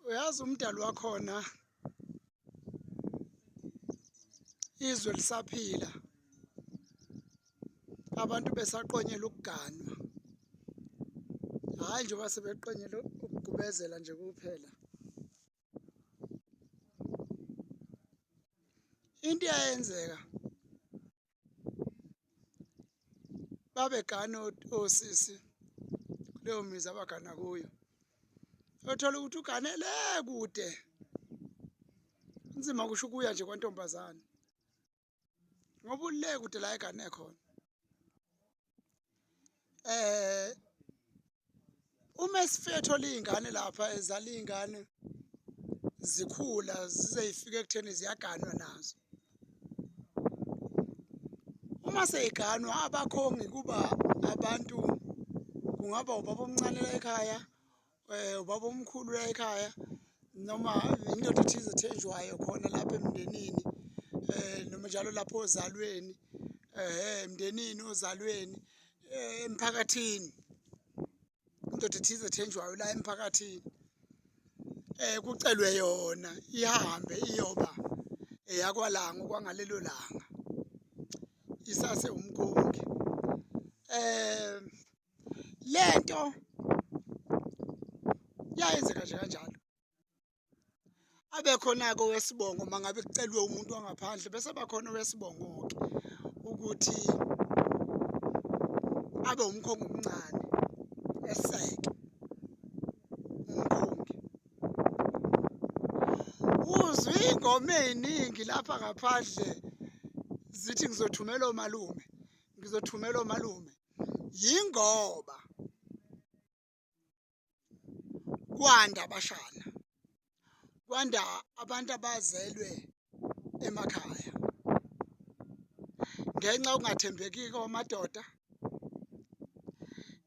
Uyazi umdali wakhona izwe lisaphila abantu besaqonyela ukuganwa, hayi njengoba sebeqonyela ukugubezela nje kuphela. Into iyayenzeka babegana osisi kuleyo mizi abagana kuyo, uthola ukuthi uganele kude, inzima kusho ukuya nje kwantombazane ngoba ule kude la egane khona. Uma esifethola iy'ngane lapha ezala iy'ngane zikhula zize yifike ekutheni ziyaganwa nazo. Uma seyiganwa abakhongi kuba abantu, kungaba ubaba omncane la ekhaya, ubaba omkhulu la ekhaya, noma indoda ethize ethenjwayo khona lapha emndenini, noma njalo lapho ozalweni, emndenini ozalweni, emphakathini, indoda ethize ethenjwayo la emphakathini. Kucelwe yona ihambe iyoba eyakwalanga okwangalelo langa, isase umkhongi. Lento yayenzeka nje kanjalo. Abekhona-ke owesibongo uma ngabe kucelwe umuntu wangaphandle, bese bakhona owesibongo-ke ukuthi abe umkhongi omncane eseke umkhongi. Uzwe iy'ngoma ey'ningi lapha ngaphandle zithi ngizothumela omalume, ngizothumela omalume. Yingoba kwanda abashana, kwanda abantu abazelwe emakhaya ngenxa yokungathembeki kwamadoda,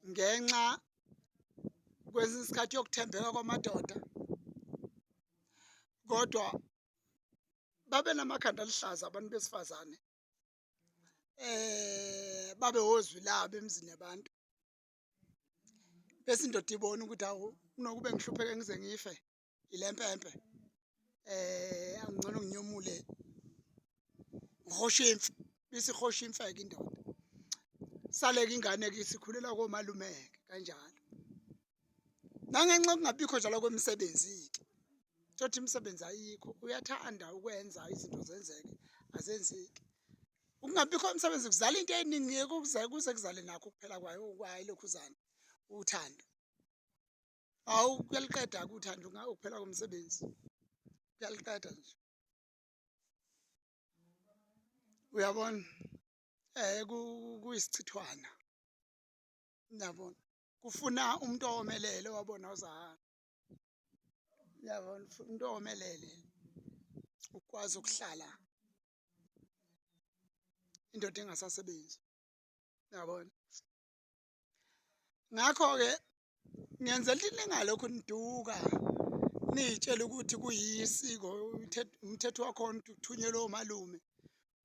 ngenxa kwesinye isikhathi yokuthembeka kwamadoda, kodwa babe namakhanda aluhlaza abantu besifazane, babe ozwi labo emzini yabantu. Bese indoda ibona ukuthi hawu kunokube ngihlupheke ngize ngife ilempempe, angcono nginyomule ngihoshe imfe, bese ihosha imfe-ke indoda. Sale-ke ingane-ke isikhulela komalume-ke kanjalo. Nangenxa yokungabikho njalo kwemisebenzi-ke, thothi imisebenzi ayikho, uyathanda ukwenza izinto zenzeke, azenzeki. Ukungabikho emsebenzi kuzala into eningi kuze kuzale nakho ukuphela kwayo lokhuzana, uthando. Hawu kuyaliqeda-ke uthando ukuphela komsebenzi, kuyaliqeda nje. Uyabona, kuyisichithwana, uyabona, kufuna umuntu owomelele wabona uzahara. Uyabona, umuntu owomelele ukwazi ukuhlala indoda engasasebenzi, uyabona. Ngakho-ke ngiyenzela ukuthi ningalokhu niduka niy'tshele ukuthi kuyisiko, umthetho wakhona ukuthi kuthunyelwe omalume.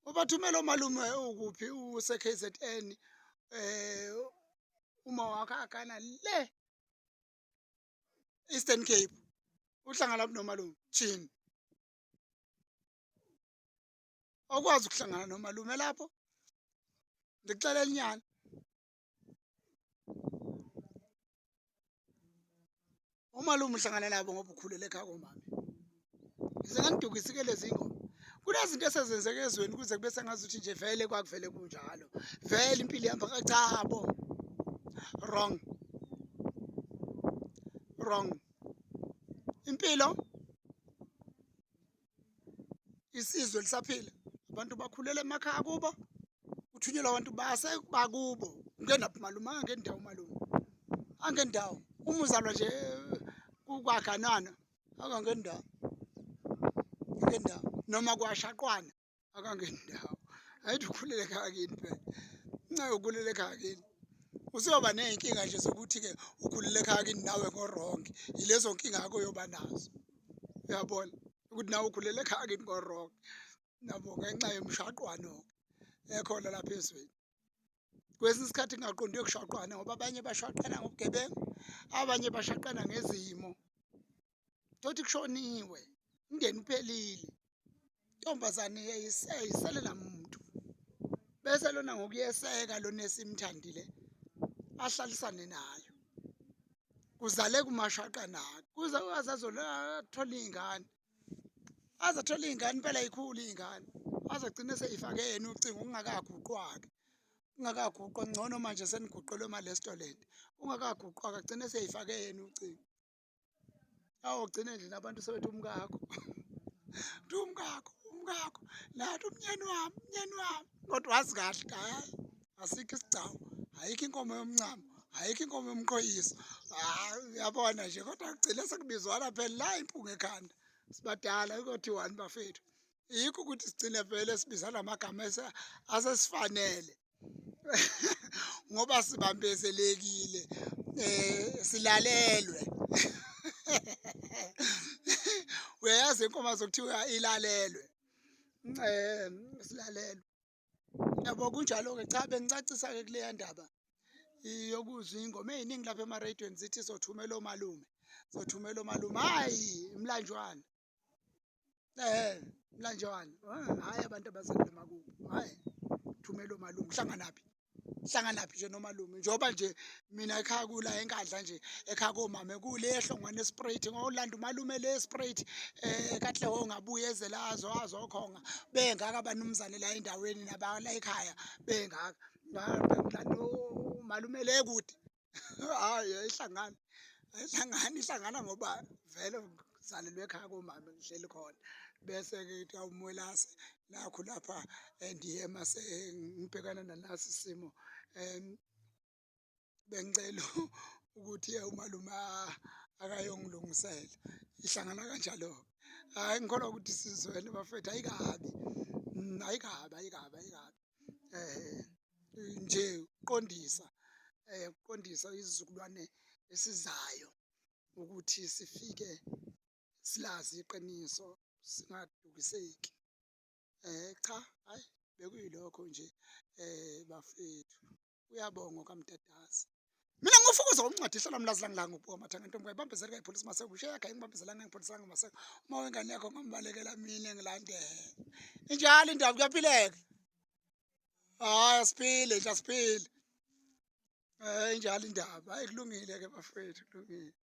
Ubathumela omalume ukuphi? Use-KZN, uma wakho agana le Eastern Cape, uhlangana nomalume thini? Okwazi ukuhlangana nomalume lapho, ngikuxelela inyani. Umalume uhlangana nabo ngoba ukhulele ekhaya komame. Ngize ngangidukise-ke lezi ngoma. Kunezinto esezenzeka ezweni kuze kube sengazuthi nje vele kwakuvele kunjalo. Vele impilo ihamba cha bo. Wrong. Wrong. Impilo isizwe lisaphila. Abantu bakhulele emakhaya kubo. Uthunyelwa abantu bakubo. Ungenaphi malume? Angengeni ndawo malume. Angengeni ndawo. Uma uzalwa nje kwaganana, akangeni ndawo. Angengeni ndawo. Noma kwashaqwana, akangeni ndawo. Hayithi ukhulele ekhaya kini phela. Nxa ukhulele ekhaya kini, usuyoba ney'nkinga nje zokuthi-ke ukhulele ekhaya kini nawe ngorongi. Yilezo nkinga yakho uyoba nazo. Uyabona ukuthi nawe ukhulele ekhaya kini ngorongi. Nabo ngenxa yomshaqwano-ke ekhona lapha ezweni. Kwesinye isikhathi ngingaqondi ukushaqwana ngoba abanye bashaqana ngobugebengu, abanye bashaqana ngezimo. thothi kushoniwe umndeni uphelile intombazane yayiselela muntu bese lona ngokuyeseka lona esimthandile ahlalisane nayo kuzale kumashaqana kuze azazothola ingane azathola ingane impela ikhulu ingane azagcina seyifake yena ucingo ungakaguqwaki ungakaguqwa ngcono manje seniguqelwe ma-restaurant ungakaguqwa agcine seyifake yena ucingo awugcine nje nabantu sebethi umkakho umkakho nathi umnyeni wami kodwa wazi kahle hayi asikho isigcawu ayikho inkomo yomncamo ayikho inkomo yomqhoyiso uyabona nje kodwa kugcine sekubizwana phela la impunga ekhanda sibadala ukothiwani bafethu yikho ukuthi sigcine vele sibizana amagama asesifanele ngoba sibambezelekile silalelwe uyayazi inkomo zokuthiwa ilalelwe silalelwe yabo kunjalo-ke cha bengicacisa-ke kuleya ndaba yokuzwa ingoma ey'ningi lapha emareyidweni zithi zothumela omalume hhayi Umlànjwana Umlànjwana hhayi abantu abazalelwe emakubo hhayi thumela omalume hlanganaphi nje nomalume njengoba nje mina ekhaya kula enkandla nje ekhaya komame kule ehlongwane esprayt ngolanda umalume le sprayt kahle ngabuye ezela azokhonga bengaka abanumzane la endaweni nabala ekhaya bengaka ngilanda umalume le kude hayi ihlangana ngoba vele ngizalelwe ekhaya komame ngihleli khona bese-ke kuthi awumwelase nakho lapha ndiye mase ngibhekana nalasi simo bengicela ukuthi umalume akayongilungisela ihlangana kanjalo hayi ngikholwa ukuthi sizwene bafethu ayikabi nje uqondisa isizukulwane esizayo ukuthi sifike silazi iqiniso singadukiseki cha hayi bekuyilokho nje bafethu uyabonga kamdadasi mina ngofukuza umncadi ihlala mlazi langilanga ukubuka mathanga ntombi ngibambezela kayipolisi maseko ushaya ngibambezelanga ngipholisanga maseko uma wengane yakho ngambalekela mina engilandela injalo indaba kuyaphileka hayi asiphile nje asiphile injalo indaba hayi kulungile-ke bafethu kulungile.